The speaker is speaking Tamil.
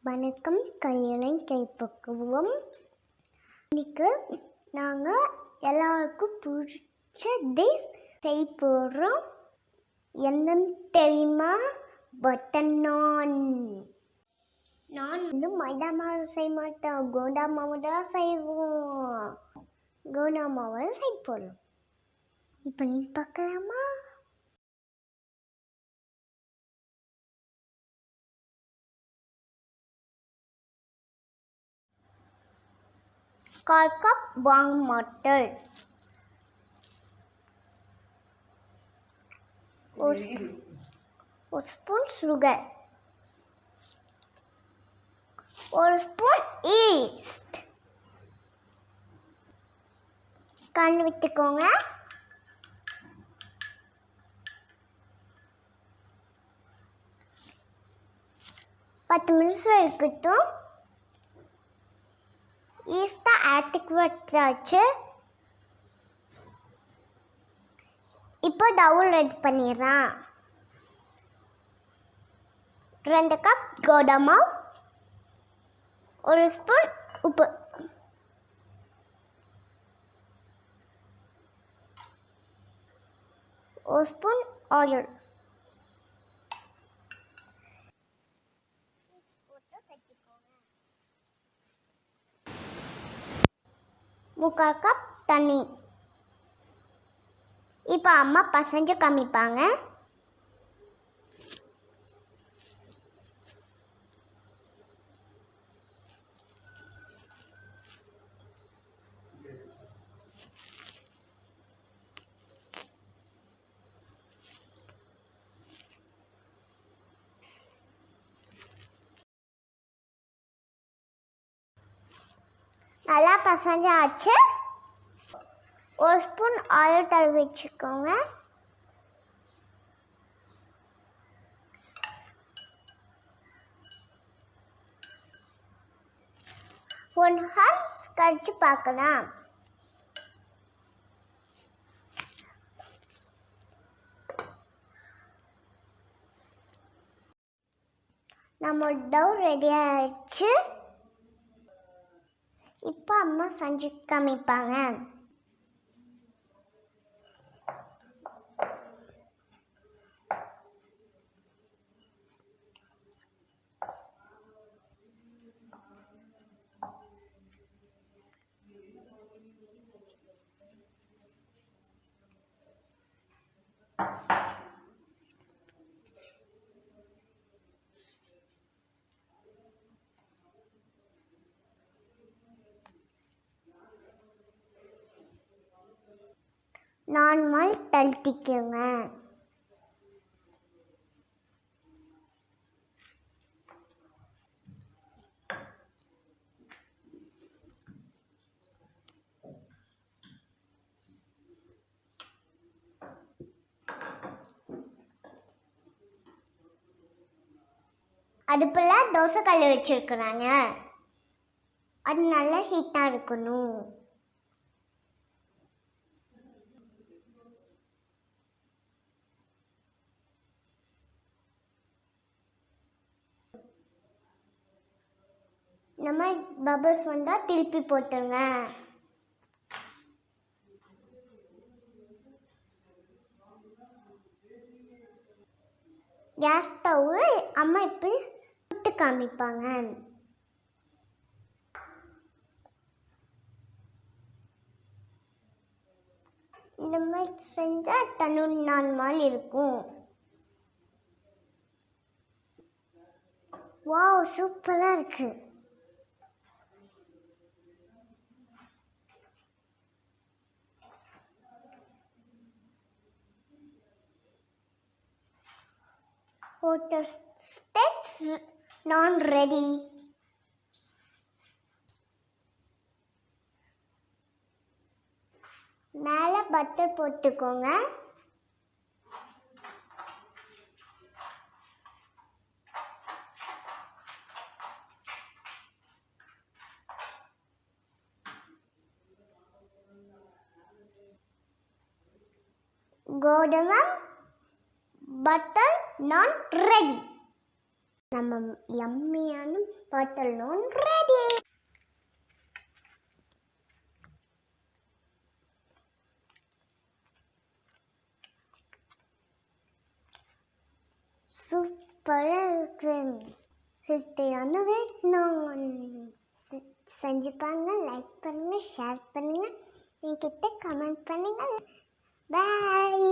வணக்கம். கையிலை கைப்பக்குவம். இன்னைக்கு நாங்கள் எல்லாருக்கும் பிடிச்ச டிஷ் செய்ய போகிறோம். என்னன்னு தெரியுமா? பட்டர் நான். நான் மைதா மாவு செய்ய மாட்டோம், கோடா மாவு தான் செய்வோம். கோடா மாவு செய்ய போகிறோம். இப்போ நீ பார்க்கலாமா? கால் கப் வாங்க மாட்டல், ஒரு ஸ்பூன் சுகர், ஒரு ஸ்பூன் ஈஸ்ட் கலந்து விட்டுக்கோங்க. பத்து நிமிஷம் இருக்கட்டும். ஈஸ்ட்டை ஆட்டுக்கு வச்சாச்சு. இப்போ டவுல் ரெடி பண்ணிடுறேன். 2 கப் கோடா மாவு, ஒரு ஸ்பூன் உப்பு, ஒரு ஸ்பூன் ஆயில், முக்கால் கப் தண்ணி. இப்போ அம்மா பசஞ்சு காமிப்பாங்க. நல்லா பசஞ்சாச்சு. ஒரு ஸ்பூன் ஆயில் தடவி வச்சுக்கோங்க. ஒன் ஹார்ஸ் கழிச்சு பார்க்கலாம். நம்ம டவ் ரெடி ஆயிடுச்சு. இப்போ அம்மா செஞ்சு காமிப்பாங்க. நார்மல் தள்ளிக்குங்க. அடுப்பில் தோசை கல் வச்சிருக்கிறாங்க. அது நல்லா ஹீட்டாக இருக்கணும். நம்ம பபிள்ஸ் வந்தால் திருப்பி போட்டுருங்க. கேஸ் ஸ்டவ் அம்மா இப்படி சுட்டு காமிப்பாங்க. இந்த மாதிரி செஞ்சால் தந்தூரி நான் மாதிரி இருக்கும். வாவ், சூப்பராக இருக்கு. வாட்டர் ஸ்டெக்ஸ் நான் ரெடி. மேலே பட்டர் போட்டுக்கோங்க. கோதுமை பட்டர் நான் ரெடி. நம்ம யம்மியான பட்டர் நான் ரெடி. சூப்பராக இருக்கு. ஹெல்த்தியான வெஜ் நான் செஞ்சு பாருங்க. லைக் பண்ணுங்க, ஷேர் பண்ணுங்க, என்கிட்ட கமெண்ட் பண்ணுங்க. பாய்.